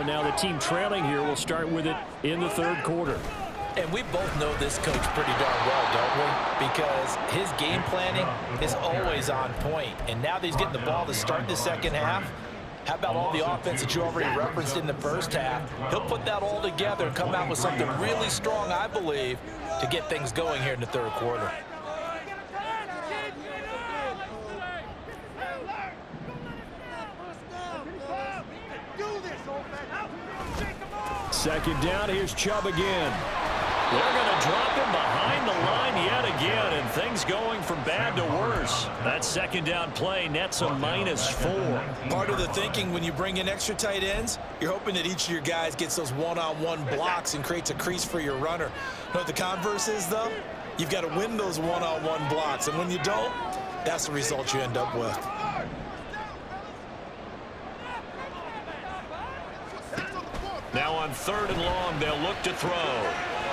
now. The team trailing here will start with it in the third quarter. And we both know this coach pretty darn well, don't we? Because his game planning is always on point. And now that he's getting the ball to start the second half, how about all the offense that you already referenced in the first half? He'll put that all together and come out with something really strong, I believe, to get things going here in the third quarter. Second down, here's Chubb again. They're going to drop him behind the line yet again, and things going from bad to worse. That second down play nets a -4. Part of the thinking when you bring in extra tight ends, you're hoping that each of your guys gets those one-on-one blocks and creates a crease for your runner. You know what the converse is, though? You've got to win those one-on-one blocks, and when you don't, that's the result you end up with. Now on 3rd and long, they'll look to throw.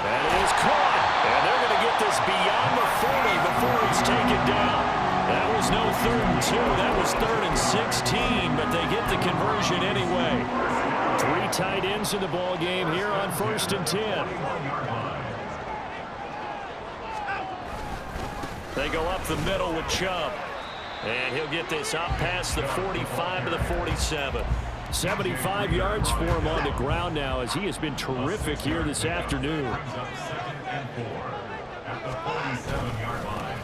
That is caught. And they're going to get this beyond the 40 before he's taken down. That was no 3rd and 2. That was 3rd and 16, but they get the conversion anyway. 3 tight ends in the ball game here on 1st and 10. They go up the middle with Chubb. And he'll get this up past the 45 to the 47. 75 yards for him on the ground now, as he has been terrific here this afternoon.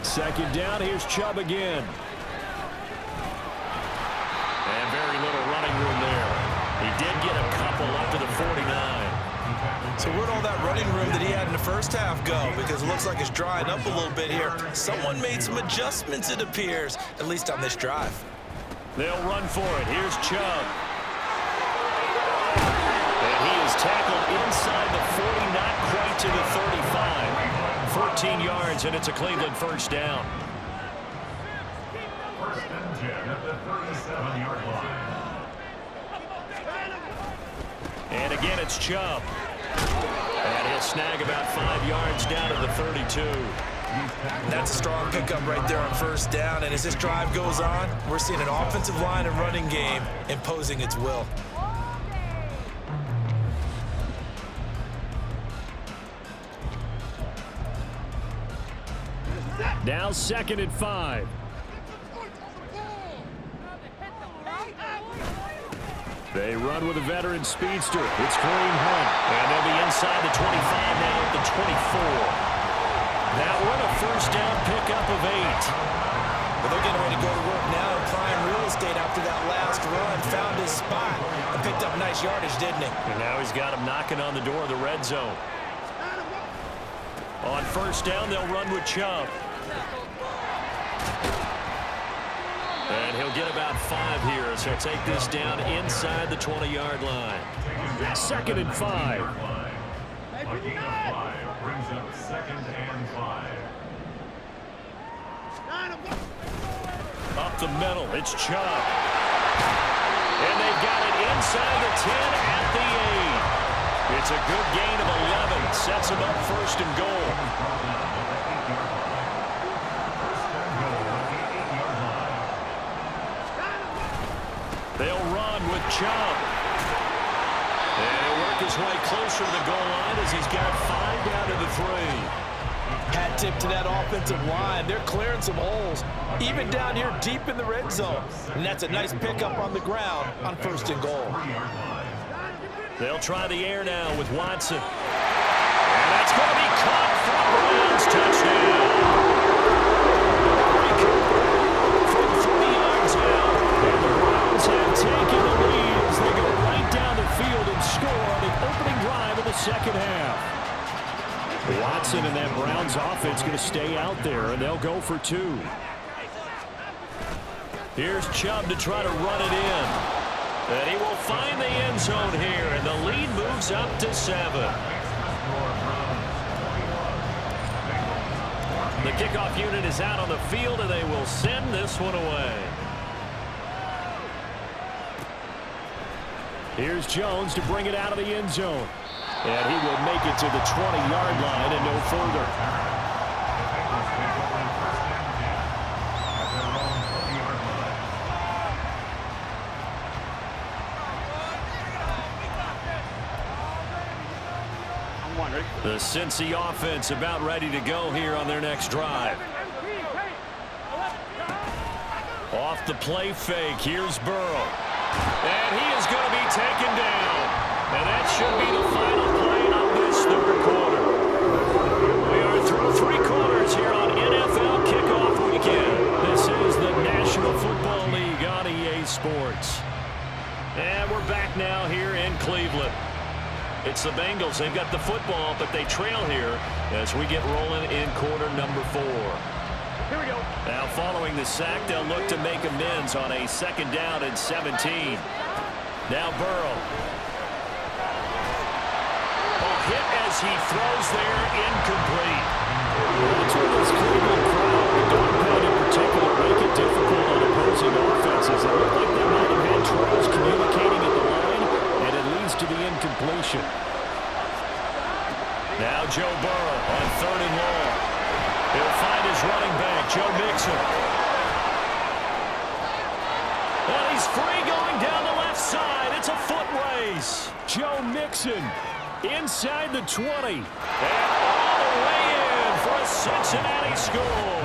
Second down, here's Chubb again. And very little running room there. He did get a couple up to the 49. So where'd all that running room that he had in the first half go? Because it looks like it's drying up a little bit here. Someone made some adjustments, it appears, at least on this drive. They'll run for it. Here's Chubb. And he is tackled inside the 40, not quite to the 35. 14 yards, and it's a Cleveland first down. First and 10 at the 37-yard line. And again, it's Chubb. And he'll snag about 5 yards down to the 32. That's a strong pickup right there on first down. And as this drive goes on, we're seeing an offensive line and running game imposing its will. Now 2nd and 5. They run with a veteran speedster. It's Kareem Hunt. And they'll be inside the 25 now at the 24. That one a first down pickup of 8. But they're getting ready to go to work now in prime real estate after that last run. Found his spot and picked up nice yardage, didn't he? And now he's got him knocking on the door of the red zone. On first down, they'll run with Chubb. And he'll get about 5 here as he'll take this down inside the 20-yard line. 2nd and 5. A gain of 5 brings up 2nd and 5. Up the middle, it's Chubb. And they've got it inside the 10 at the 8. It's a good gain of 11. Sets him up 1st and goal. They'll run with Chubb. And he'll work his way closer to the goal line as he's got 5 down to the 3. Hat tip to that offensive line. They're clearing some holes, even down here deep in the red zone. And that's a nice pickup on the ground on 1st and goal. They'll try the air now with Watson. And that's going to be caught for a Browns touchdown. From 30 yards out. And the Browns have taken the lead as they go right down the field and score on the opening drive of the second half. Watson and that Browns offense going to stay out there, and they'll go for 2. Here's Chubb to try to run it in. And he will find the end zone here, and the lead moves up to 7. The kickoff unit is out on the field, and they will send this one away. Here's Jones to bring it out of the end zone. And he will make it to the 20-yard line and no further. The Cincy offense about ready to go here on their next drive. Off the play fake, here's Burrow. And he is going to be taken down. And that should be the final play of this third quarter. We are through 3 quarters here on NFL Kickoff Weekend. This is the National Football League on EA Sports. And we're back now here in Cleveland. It's the Bengals. They've got the football, but they trail here as we get rolling in quarter number 4. Here we go. Now following the sack, they'll look to make amends on a 2nd down and 17. Now Burrow. Hit as he throws there, incomplete. That's what this Cleveland crowd, the dog pound in particular, make it difficult on opposing offenses. It looked like they might have had troubles communicating at the line, and it leads to the incompletion. Now Joe Burrow on 3rd and long. He'll find his running back, Joe Mixon. And he's free going down the left side. It's a foot race. Joe Mixon inside the 20. And all the way in for a Cincinnati score.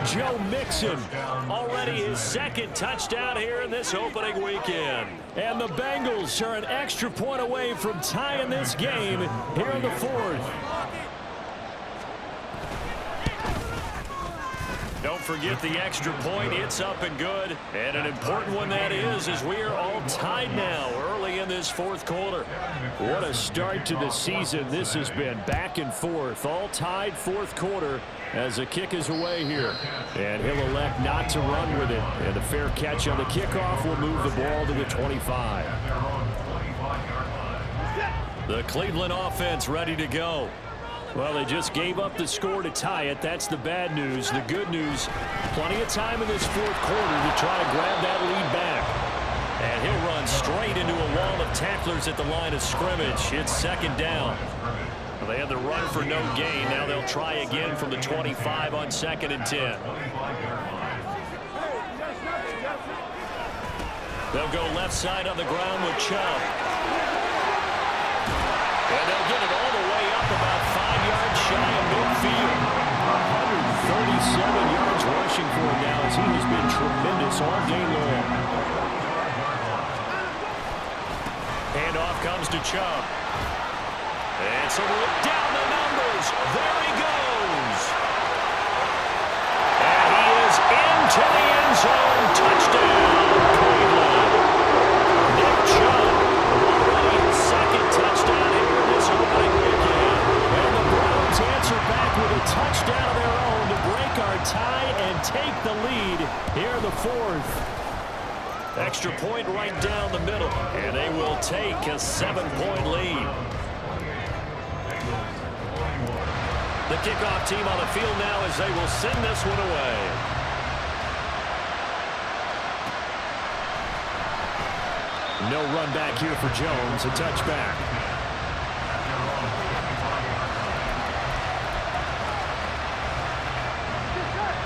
Joe Mixon already his 2nd touchdown here in this opening weekend. And the Bengals are an extra point away from tying this game here in the 4th. Don't forget the extra point. It's up and good. And an important one that is, as we are all tied now early in this 4th quarter. What a start to the season this has been. Back and forth. All tied 4th quarter as the kick is away here. And he'll elect not to run with it. And a fair catch on the kickoff will move the ball to the 25. The Cleveland offense ready to go. Well, they just gave up the score to tie it. That's the bad news. The good news, plenty of time in this 4th quarter to try to grab that lead back. And he'll run straight into a wall of tacklers at the line of scrimmage. It's 2nd down. Well, they had the run for no gain. Now they'll try again from the 25 on 2nd and 10. They'll go left side on the ground with Chubb. And they'll get it all the way up about 5 yards shy of midfield. 137 yards rushing for him now as he has been tremendous all day long. Handoff comes to Chubb. And so look down the numbers. There he goes. And he is into the end zone. Touchdown, Cleveland. Nick Chubb already his 2nd touchdown here in this opening weekend. And the Browns answer back with a touchdown of their own to break our tie and take the lead here in the 4th. Extra point right down the middle, and they will take a 7-point lead. The kickoff team on the field now as they will send this one away. No run back here for Jones, a touchback.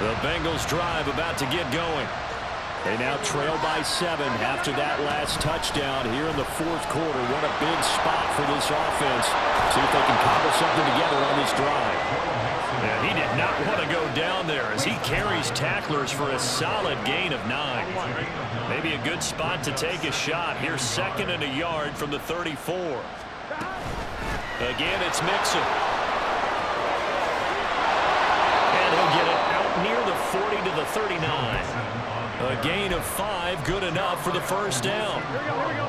The Bengals drive about to get going. They now trail by 7 after that last touchdown here in the 4th quarter. What a big spot for this offense. See if they can cobble something together on this drive. And he did not want to go down there as he carries tacklers for a solid gain of 9. Maybe a good spot to take a shot. Here's 2nd and a yard from the 34. Again, it's Mixon. And he'll get it out near the 40 to the 39. A gain of 5, good enough for the 1st down. Here we go.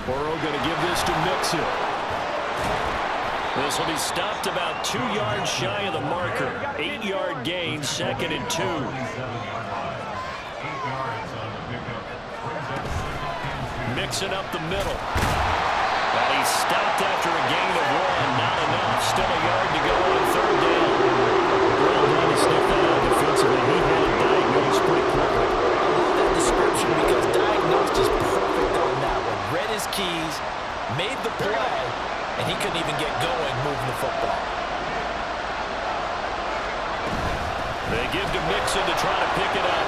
Burrow going to give this to Mixon. This will be stopped about 2 yards shy of the marker. 8-yard gain, 2nd and 2. Mixon up the middle. But he's stopped after a gain of 1. Not enough. Still a yard to go on 3rd down. Well done to sniff that out defensively. He had it diagnosed pretty quickly. I love that description because diagnosed is perfect on that one. Read his keys, made the play, and he couldn't even get going moving the football. They give to Mixon to try to pick it up.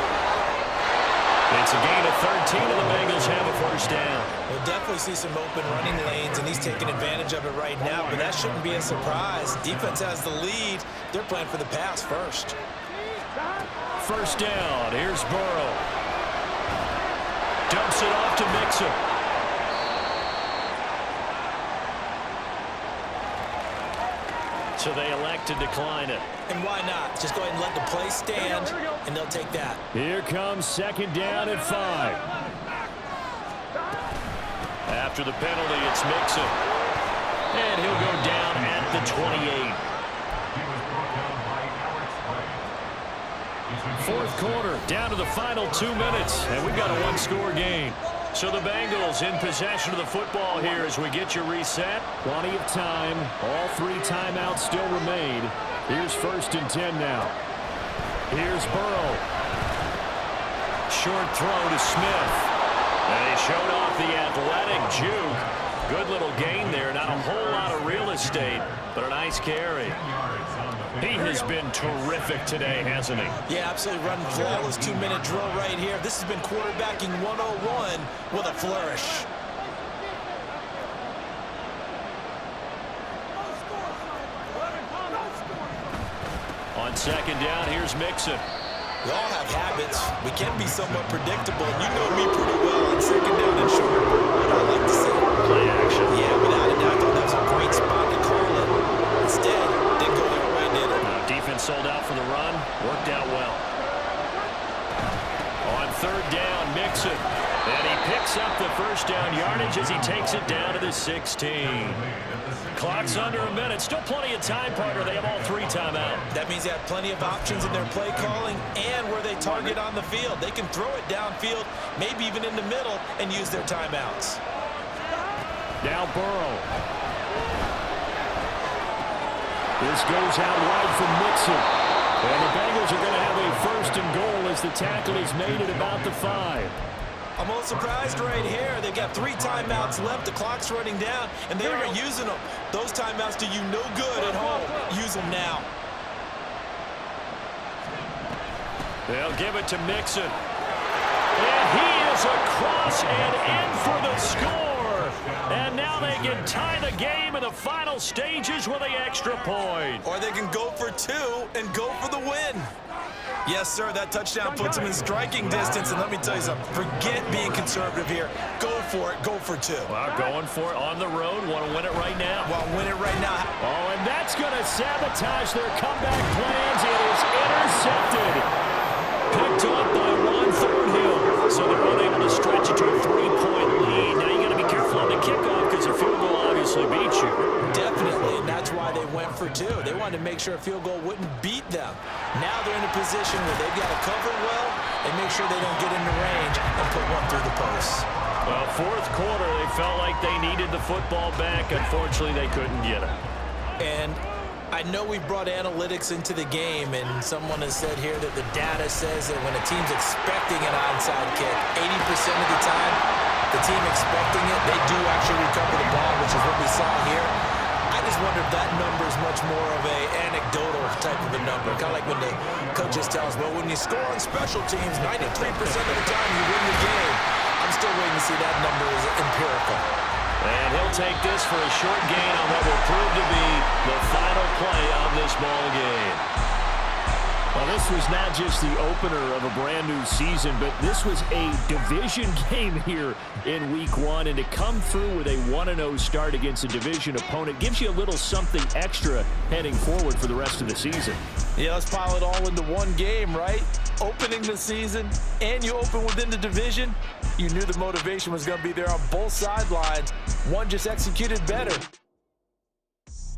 It's It's a gain of 13, and the Bengals have a first down. We'll definitely see some open running lanes, and he's taking advantage of it right now, but that shouldn't be a surprise. Defense has the lead. They're playing for the pass first. First down. Here's Burrow. Dumps it off to Mixon. So they elect to decline it. And why not? Just go ahead and let the play stand, and they'll take that. Here comes second down at 5. After the penalty, it's Mixon. And he'll go down at the 28. Fourth quarter, down to the final 2 minutes, and we've got a one-score game. So the Bengals in possession of the football here as we get you reset. Plenty of time. All 3 timeouts still remain. Here's first and 10 now. Here's Burrow. Short throw to Smith. And he showed off the athletic juke. Good little gain there. Not a whole lot of real estate, but a nice carry. He has been terrific today, hasn't he? Yeah, absolutely running flawless 2-minute drill right here. This has been quarterbacking 101 with a flourish. On second down, here's Mixon. We all have habits. We can be somewhat predictable. You know me pretty well on second down and short. What I like to see. Play action. Yeah, without a doubt. I thought that was a great spot to call it. Instead, didn't go their way, did it? Defense sold out for the run. Worked out well. On third down, Mixon. And he picks up the first down yardage as he takes it down to the 16. Clock's under a minute. Still plenty of time, partner. They have all 3 timeouts. That means they have plenty of options in their play calling and where they target on the field. They can throw it downfield, maybe even in the middle, and use their timeouts. Now Burrow. This goes out wide from Mixon. And the Bengals are going to have a first and goal as the tackle is made at about the 5. I'm a little surprised right here. They've got 3 timeouts left. The clock's running down, and they aren't using them. Those timeouts do you no good at home. Use them now. They'll give it to Mixon. And he is across and in for the score. And now they can tie the game in the final stages with the extra point. Or they can go for 2 and go for the win. Yes, sir, that touchdown puts them in striking distance. And let me tell you something, forget being conservative here. Go for it, go for 2. Well, going for it on the road. Want to win it right now. Well, win it right now. Oh, and that's going to sabotage their comeback plans. It is intercepted. Picked up by Ron Thornhill. So they're unable to stretch it to a 3-point lead. Now you got to be careful on the kickoff because a field goal obviously beats you. Definitely, and that's why they went for 2. They wanted to make sure a field goal wouldn't beat them. Now they're in a position where they've got to cover well and make sure they don't get into range and put one through the post. Well, fourth quarter, they felt like they needed the football back. Unfortunately, they couldn't get it. And I know we brought analytics into the game, and someone has said here that the data says that when a team's expecting an onside kick, 80% of the time, the team expecting it, they do actually recover the ball, which is what we saw here. I just wonder if that number is much more of a anecdotal type of a number. Kind of like when the coaches tell us, well, when you score on special teams, 93% of the time you win the game. I'm still waiting to see that number is empirical. And he'll take this for a short gain on what will prove to be the final play of this ball game. Well, this was not just the opener of a brand new season, but this was a division game here in week 1. And to come through with a 1-0 start against a division opponent gives you a little something extra heading forward for the rest of the season. Yeah, let's pile it all into one game, right? Opening the season, and you open within the division. You knew the motivation was going to be there on both sidelines. One just executed better.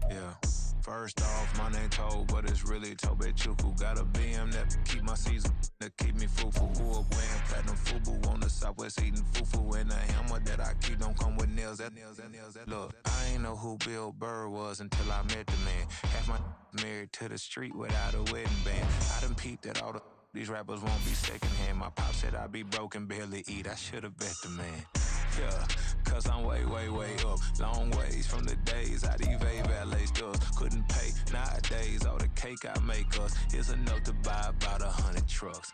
Yeah. First off, my name Toad, but it's really Tobe Chuku. Got a BM that keep my season, that keep me fruitful. Grew up wearing platinum FUBU on the Southwest eating fufu. And the hammer that I keep don't come with nails. Look, I ain't know who Bill Burr was until I met the man. Half my married to the street without a wedding band. I done peeped at all these rappers won't be secondhand. My pop said I'd be broke and barely eat. I should've bet the man. Yeah, cause I'm way, way, way up. Long ways from the days I these valet stores couldn't pay. Nowadays, all the cake I make us is enough to buy about 100 trucks.